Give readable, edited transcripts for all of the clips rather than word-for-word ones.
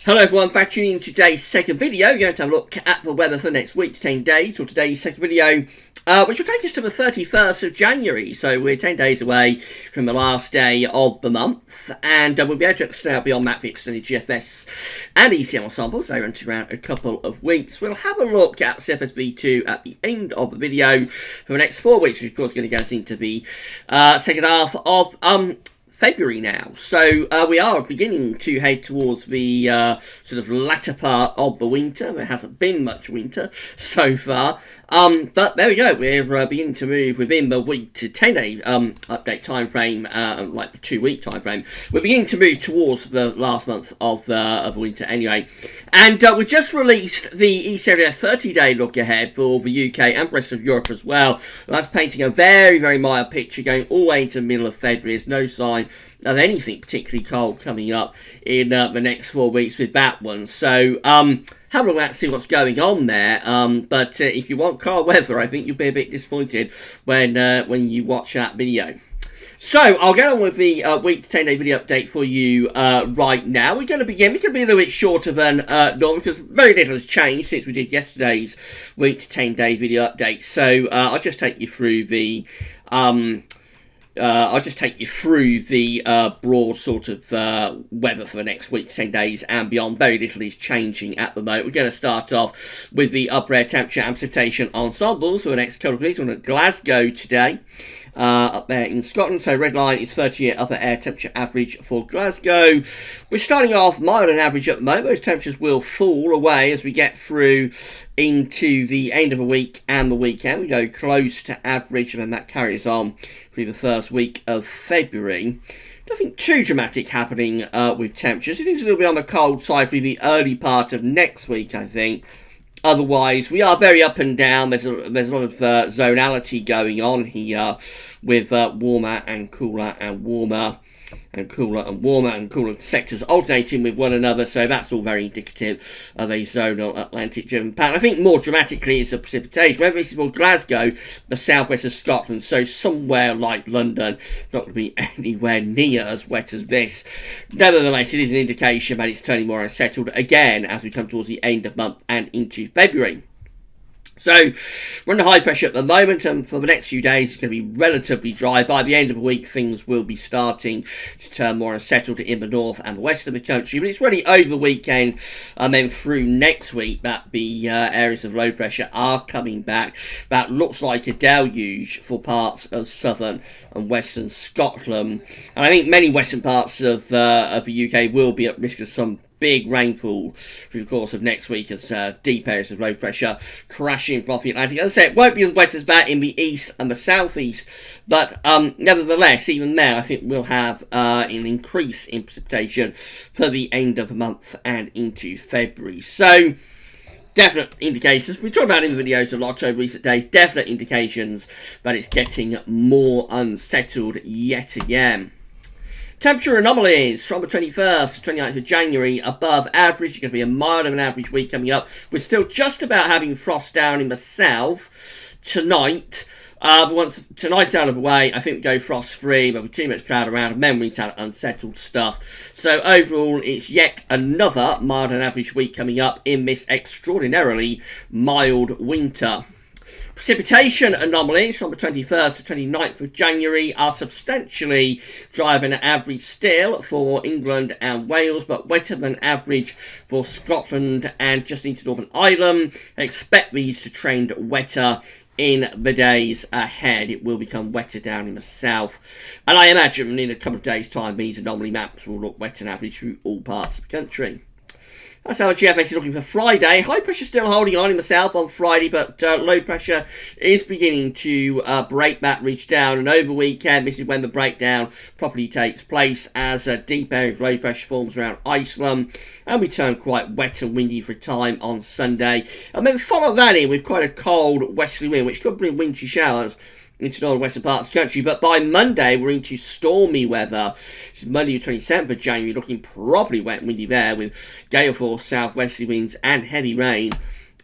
Hello everyone, back tuning in today's second video. We're going to have a look at the weather for next week, 10 days, or today's second video, which will take us to the 31st of January. So we're 10 days away from the last day of the month, and we'll be able to extend out beyond that for extended GFS and ECM ensembles. They run to around a couple of weeks. We'll have a look at CFSV2 at the end of the video for the next 4 weeks, which of course is going to get us into the second half of February now. So we are beginning to head towards the sort of latter part of the winter. There hasn't been much winter so far. But there we go. We're beginning to move within the week to 10-day update time frame, like the 2-week time frame. We're beginning to move towards the last month of winter anyway. And we just released the East Area 30-day look ahead for the UK and the rest of Europe as well. And that's painting a very, very mild picture going all the way into the middle of February. There's no sign of anything particularly cold coming up in the next 4 weeks with that one. So have a look at see what's going on there. But if you want cold weather, I think you'll be a bit disappointed when you watch that video. So I'll get on with the week to 10-day video update for you right now. We're going to begin. It's going to be a little bit shorter than normal because very little has changed since we did yesterday's week to 10-day video update. So I'll just take you through the broad sort of weather for the next week, 10 days and beyond. Very little is changing at the moment. We're going to start off with the upper air temperature and precipitation ensembles for the next couple of weeks. We're at Glasgow today, up there in Scotland. So red line is 30-year upper air temperature average for Glasgow. We're starting off mild and average at the moment. Those temperatures will fall away as we get through into the end of the week and the weekend. We go close to average, and then that carries on through the first week of February. Nothing too dramatic happening with temperatures. It is a little bit on the cold side for the early part of next week, I think. Otherwise, we are very up and down. There's a lot of zonality going on here with warmer and cooler and warmer and cooler and warmer and cooler sectors alternating with one another, so that's all very indicative of a zonal Atlantic driven pattern. I think more dramatically is the precipitation. Whether this is more Glasgow, the southwest of Scotland, so somewhere like London, not going to be anywhere near as wet as this. Nevertheless, it is an indication that it's turning more unsettled again as we come towards the end of the month and into February. So we're under high pressure at the moment, and for the next few days it's going to be relatively dry. By the end of the week, things will be starting to turn more unsettled in the north and the west of the country. But it's really over the weekend and then through next week that the areas of low pressure are coming back. That looks like a deluge for parts of southern and western Scotland. And I think many western parts of the UK will be at risk of some big rainfall through the course of next week as deep areas of low pressure crashing off the Atlantic. As I said, it won't be as wet as that in the east and the southeast, but nevertheless, even there, I think we'll have an increase in precipitation for the end of the month and into February. So, definite indications, we talked about in the videos a lot over recent days, definite indications that it's getting more unsettled yet again. Temperature anomalies from the 21st to 29th of January above average. It's going to be a milder than average week coming up. We're still just about having frost down in the south tonight. But once tonight's out of the way, I think we go frost free. There'll be too much cloud around and then we have unsettled stuff. So overall, it's yet another mild than average week coming up in this extraordinarily mild winter. Precipitation anomalies from the 21st to 29th of January are substantially drier than average still for England and Wales, but wetter than average for Scotland and just into Northern Ireland. Expect these to trend wetter in the days ahead. It will become wetter down in the south, and I imagine in a couple of days' time these anomaly maps will look wetter than average through all parts of the country. That's how GFS is looking for Friday. High pressure still holding on in the south on Friday, but low pressure is beginning to break that ridge down. And over the weekend, this is when the breakdown properly takes place as a deep area of low pressure forms around Iceland. And we turn quite wet and windy for a time on Sunday. And then follow that in with quite a cold westerly wind, which could bring wintry showers into northern western parts of the country. But by Monday, we're into stormy weather. This is Monday the 27th of January, looking properly wet and windy there with gale force southwesterly winds and heavy rain.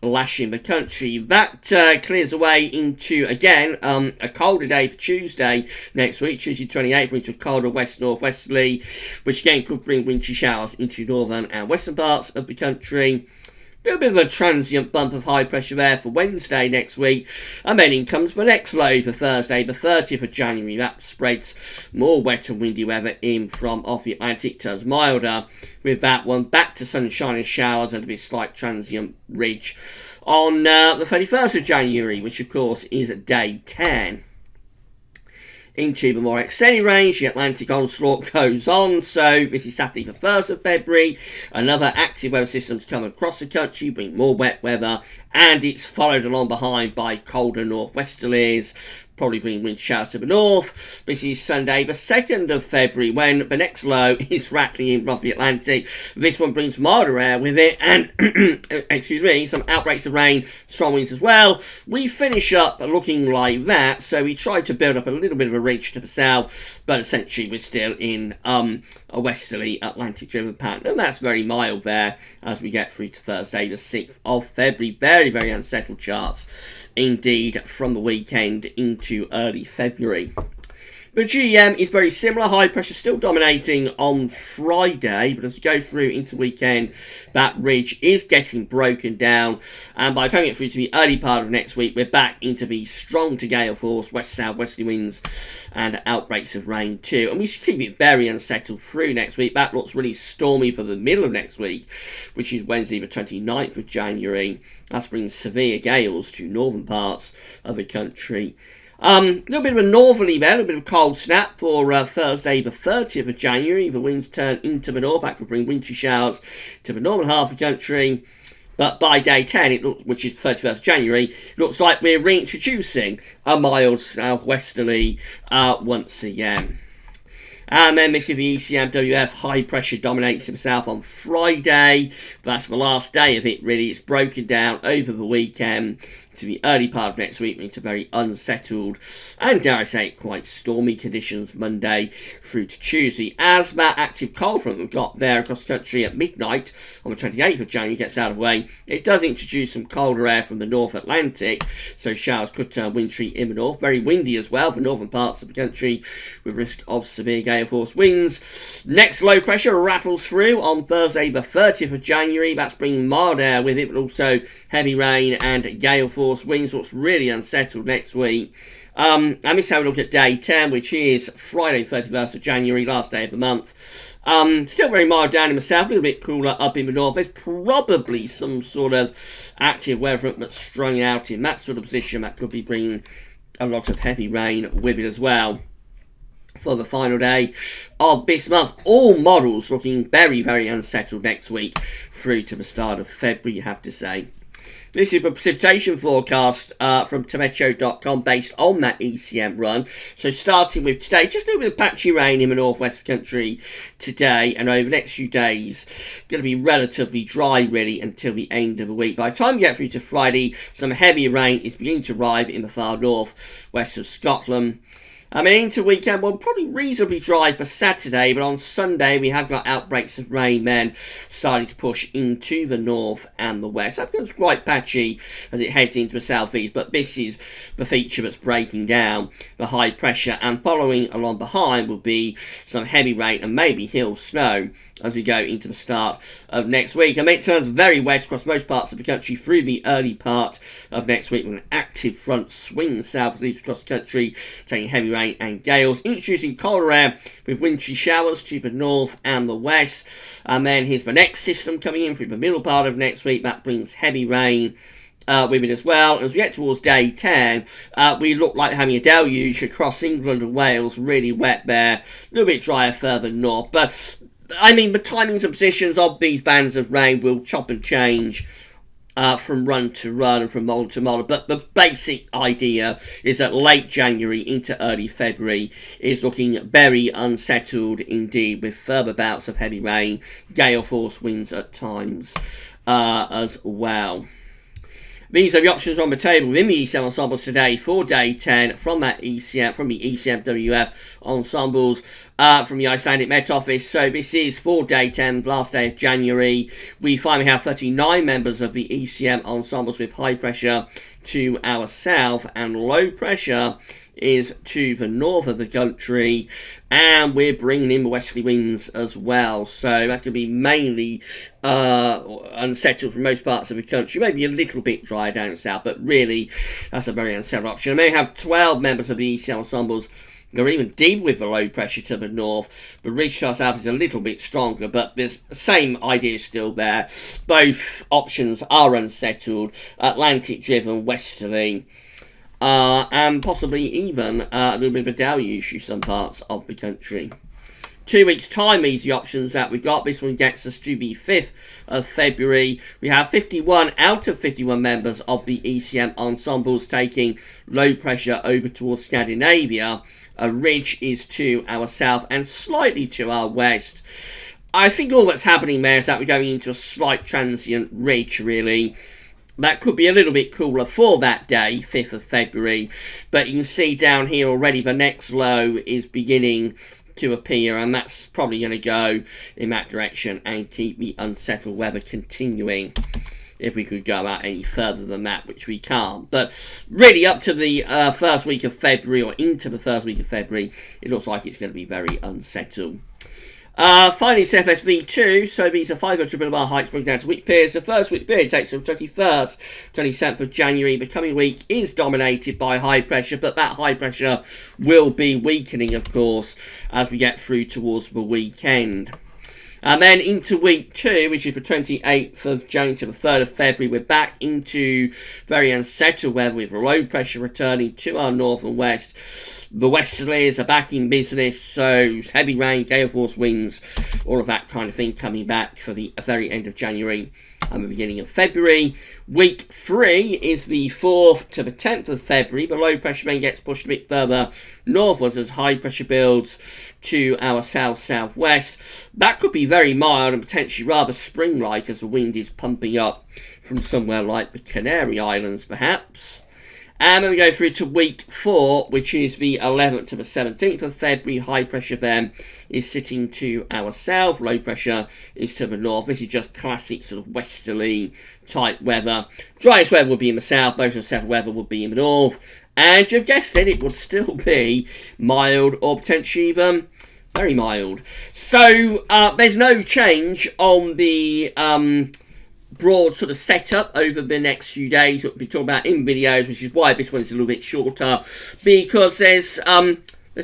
lashing the country. That clears away into, again, a colder day for Tuesday next week, Tuesday 28th, into a colder west-northwesterly, which again could bring wintry showers into northern and western parts of the country. A little bit of a transient bump of high pressure air for Wednesday next week, and then in comes the next low for Thursday, the 30th of January. That spreads more wet and windy weather in from off the Atlantic, turns milder, with that one back to sunshine and showers and a slight transient ridge on the 31st of January, which of course is day 10. Into the more extended range, the Atlantic onslaught goes on. So this is Saturday the 1st of February. Another active weather system's come across the country, bring more wet weather, and it's followed along behind by colder northwesterlies, probably bringing wind showers to the north. This is Sunday the 2nd of February, when the next low is rattling in from the Atlantic. This one brings milder air with it, and some outbreaks of rain, strong winds as well. We finish up looking like that, so we try to build up a little bit of a ridge to the south, but essentially we're still in a westerly Atlantic driven pattern, and that's very mild there as we get through to Thursday the 6th of February. Very, very unsettled charts indeed from the weekend into early February. The GEM is very similar, high pressure still dominating on Friday, but as we go through into weekend, that ridge is getting broken down, and by the time we get through to the early part of next week, we're back into the strong to gale force, west-south-westerly winds, and outbreaks of rain too, and we should keep it very unsettled through next week. That looks really stormy for the middle of next week, which is Wednesday the 29th of January. That brings severe gales to northern parts of the country. A little bit of a northerly there, a little bit of a cold snap for Thursday the 30th of January. The winds turn into the north. That could bring wintry showers to the northern half of the country. But by day 10, it looks, which is 31st of January, it looks like we're reintroducing a mild southwesterly once again. And then this is the ECMWF. High pressure dominates himself on Friday. That's the last day of it, really. It's broken down over the weekend to the early part of next week, into very unsettled and, dare I say, quite stormy conditions Monday through to Tuesday. As that active cold front we've got there across the country at midnight on the 28th of January gets out of the way, it does introduce some colder air from the North Atlantic, so showers could turn wintry in the north. Very windy as well for northern parts of the country, with risk of severe gale force winds. Next low pressure rattles through on Thursday the 30th of January. That's bringing mild air with it, but also heavy rain and gale force winds. What's really unsettled next week. Let's have a look at day 10, which is Friday 31st of January, last day of the month. Still very mild down in the south, a little bit cooler up in the north. There's probably some sort of active weather front that's strung out in that sort of position that could be bringing a lot of heavy rain with it as well. For the final day of this month, all models looking very, very unsettled next week through to the start of February, you have to say. This is a precipitation forecast from Tometeo.com based on that ECM run. So starting with today, just a little bit of patchy rain in the northwest of the country today, and over the next few days, going to be relatively dry really until the end of the week. By the time we get through to Friday, some heavy rain is beginning to arrive in the far north west of Scotland. Into weekend, well, probably reasonably dry for Saturday, but on Sunday we have got outbreaks of rain then starting to push into the north and the west. That becomes quite patchy as it heads into the southeast, but this is the feature that's breaking down the high pressure, and following along behind will be some heavy rain and maybe hill snow as we go into the start of next week. And it turns very wet across most parts of the country through the early part of next week, with an active front swinging southeast across the country, taking heavy rain and gales, introducing colder air with wintry showers to the north and the west. And then here's the next system coming in through the middle part of next week. That brings heavy rain with it as well. As we get towards day 10, we look like having a deluge across England and Wales, really wet there, a little bit drier further north. But I mean, the timings and positions of these bands of rain will chop and change from run to run and from model to model, but the basic idea is that late January into early February is looking very unsettled indeed, with further bouts of heavy rain, gale force winds at times as well. These are the options on the table within the ECM ensembles today for day 10 from the ECMWF ensembles. from the Icelandic Met Office. So this is for day 10, last day of January. We finally have 39 members of the ECM ensembles with high pressure to our south, and low pressure is to the north of the country, and we're bringing in the westerly winds as well. So that's going to be mainly unsettled for most parts of the country, maybe a little bit dry down south, but really that's a very unsettled option. I may have 12 members of the ECM ensembles. They're even deep with the low pressure to the north. The ridge to our south is a little bit stronger, but there's the same idea still there. Both options are unsettled, Atlantic driven, westerly, and possibly even a little bit of a deluge through some parts of the country. 2 weeks' time, these are the options that we've got. This one gets us to the 5th of February. We have 51 out of 51 members of the ECM ensembles taking low pressure over towards Scandinavia. A ridge is to our south and slightly to our west. I think all that's happening there is that we're going into a slight transient ridge, really. That could be a little bit cooler for that day, 5th of February. But you can see down here already the next low is beginning to appear, and that's probably going to go in that direction and keep the unsettled weather continuing if we could go out any further than that, which we can't. But really up to the first week of February, or into the first week of February, it looks like it's going to be very unsettled. Finally, it's FSV2, so these are 500 millibar heights bring down to week periods. The first week period takes from 21st, 27th of January. The coming week is dominated by high pressure, but that high pressure will be weakening, of course, as we get through towards the weekend. And then into week 2, which is the 28th of January to the 3rd of February, we're back into very unsettled weather with low pressure returning to our north and west. The westerlies are back in business, so heavy rain, gale force winds, all of that kind of thing coming back for the very end of January and the beginning of February. Week 3 is the 4th to the 10th of February. The low pressure then gets pushed a bit further northwards as high pressure builds to our south-southwest. That could be very mild and potentially rather spring-like as the wind is pumping up from somewhere like the Canary Islands, perhaps. And then we go through to week 4, which is the 11th to the 17th of February. High pressure then is sitting to our south. Low pressure is to the north. This is just classic sort of westerly type weather. Driest weather will be in the south. Most unsettled weather will be in the north. And you've guessed it, it would still be mild or potentially even very mild. So there's no change on the broad sort of setup over the next few days. We'll be talking about in videos, which is why this one's a little bit shorter, because there's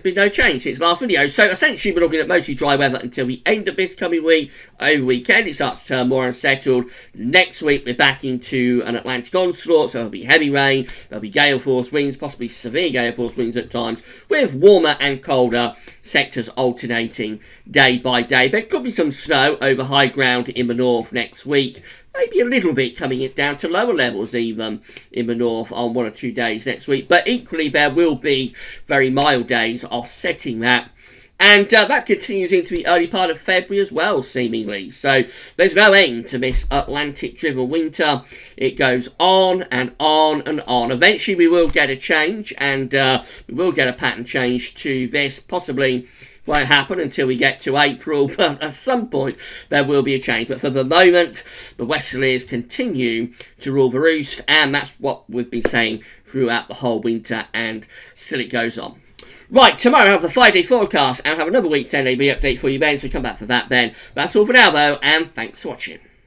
been no change since last video. So essentially we're looking at mostly dry weather until the end of this coming week. Over the weekend it starts to turn more unsettled. Next week we're back into an Atlantic onslaught, so there'll be heavy rain, there'll be gale force winds, possibly severe gale force winds at times, with warmer and colder sectors alternating day by day. There could be some snow over high ground in the north next week. Maybe a little bit coming it down to lower levels even in the north on 1 or 2 days next week. But equally there will be very mild days offsetting that. And that continues into the early part of February as well, seemingly. So there's no end to this Atlantic-driven winter. It goes on and on and on. Eventually we will get a change, and we will get a pattern change to this. Possibly won't happen until we get to April, but at some point there will be a change. But for the moment, the westerlies continue to rule the roost, and that's what we've been saying throughout the whole winter, and still it goes on. Right, tomorrow I have the 5-day forecast, and I'll have another week 10-day update for you then, so come back for that then. That's all for now though, and thanks for watching.